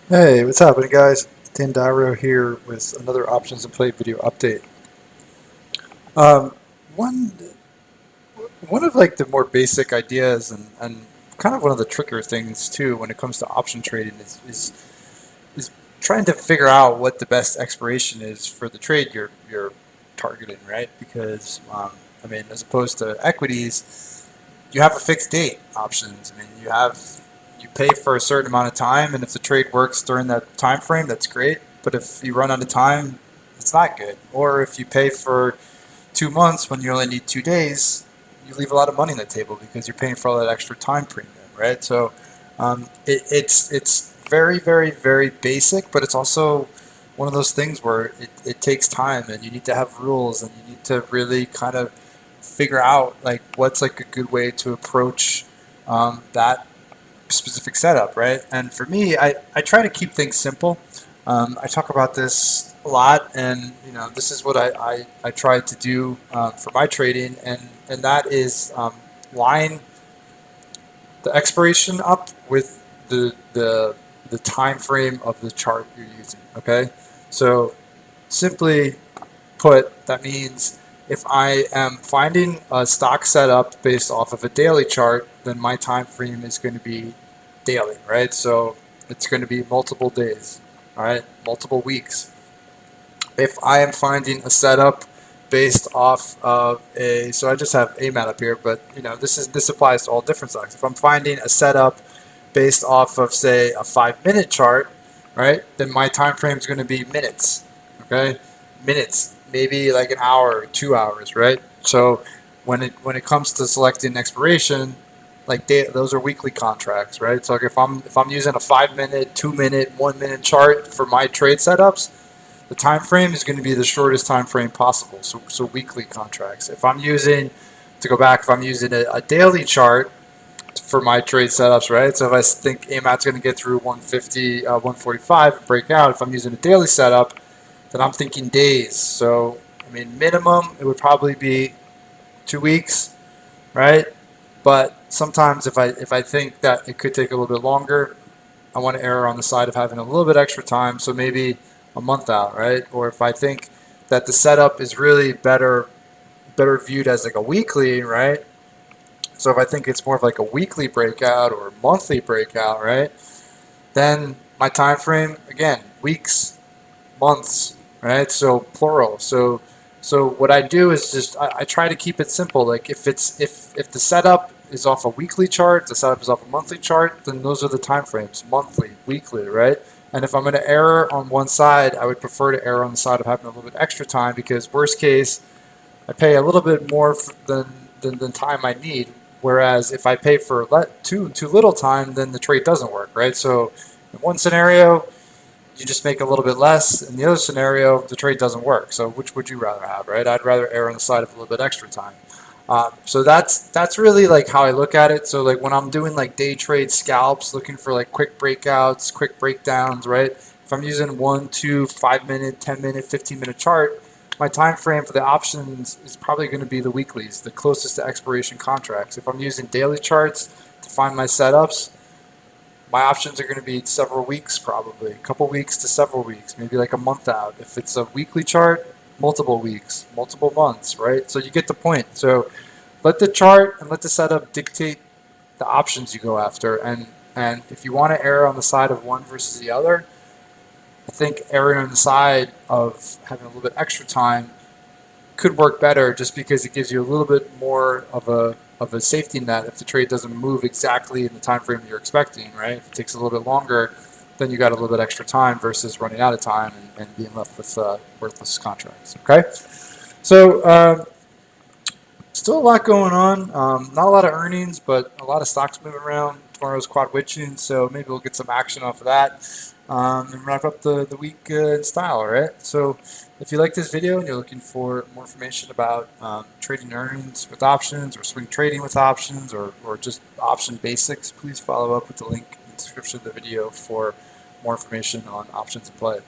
Hey, what's happening, guys? Dan Dyro here with another Options and Play video update. Um, one one of like the more basic ideas and kind of one of the trickier things too when it comes to option trading is trying to figure out what the best expiration is for the trade you're targeting, right? Because I mean, as opposed to equities, you have a fixed date options. I mean, you pay for a certain amount of time, and if the trade works during that time frame, that's great. But if you run out of time, it's not good. Or if you pay for 2 months when you only need 2 days, you leave a lot of money on the table because you're paying for all that extra time premium, right? So it's very, very, very basic, but it's also one of those things where it takes time and you need to have rules and you need to really kind of figure out like what's like a good way to approach that specific setup, right? And for me, I try to keep things simple. I talk about this a lot, and this is what I try to do for my trading, and that is line the expiration up with the time frame of the chart you're using. Okay, so simply put, that means if I am finding a stock setup based off of a daily chart, then my time frame is going to be daily, right? So it's going to be multiple days, all right, multiple weeks. If I am finding a setup based off of so I just have AMAT up here, but this applies to all different stocks. If I'm finding a setup based off of say a 5 minute chart, right, then my time frame is going to be minutes, okay, minutes, maybe like an hour, 2 hours, right? So when it comes to selecting expiration, like those are weekly contracts, right? So like if I'm using a 5 minute, 2 minute, 1 minute chart for my trade setups, the time frame is going to be the shortest time frame possible. So weekly contracts. If I'm using to go back, if I'm using a daily chart for my trade setups, right? So if I think AMAT's going to get through 150, 145, break out. If I'm using a daily setup, then I'm thinking days. So I mean, minimum it would probably be 2 weeks, right? But sometimes if I think that it could take a little bit longer, I want to err on the side of having a little bit extra time, so maybe a month out, right? Or if I think that the setup is really better viewed as like a weekly, right? So if I think it's more of like a weekly breakout or a monthly breakout, right? Then my time frame again, weeks, months, right? So plural. So what I do is just I try to keep it simple. Like if the setup is off a weekly chart, if the setup is off a monthly chart, then those are the time frames, monthly, weekly, right? And if I'm going to err on one side, I would prefer to err on the side of having a little bit extra time because worst case, I pay a little bit more than time I need. Whereas if I pay for too little time, then the trade doesn't work, right? So in one scenario, you just make a little bit less. In the other scenario, the trade doesn't work. So which would you rather have, right? I'd rather err on the side of a little bit extra time. So that's really like how I look at it. So like when I'm doing like day trade scalps, looking for like quick breakouts, quick breakdowns, right? If I'm using 1, 2, 5 minute, 10 minute, 15 minute chart, my time frame for the options is probably going to be the weeklies, the closest to expiration contracts. If I'm using daily charts to find my setups, my options are going to be several weeks, probably a couple weeks to several weeks, maybe like a month out. If it's a weekly chart, multiple weeks, multiple months, right? So you get the point. So let the chart and let the setup dictate the options you go after. And if you want to err on the side of one versus the other, I think erring on the side of having a little bit extra time could work better just because it gives you a little bit more of a safety net if the trade doesn't move exactly in the time frame you're expecting, right? If it takes a little bit longer, then you got a little bit extra time versus running out of time and being left with worthless contracts. Okay, so still a lot going on. Not a lot of earnings, but a lot of stocks moving around. Tomorrow's quad witching, so maybe we'll get some action off of that and wrap up the week in style, all right? So if you like this video and you're looking for more information about trading earnings with options or swing trading with options or just option basics, please follow up with the link in the description of the video for more information on options and play.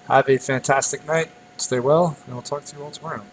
Have a fantastic night. Stay well, and we'll talk to you all tomorrow.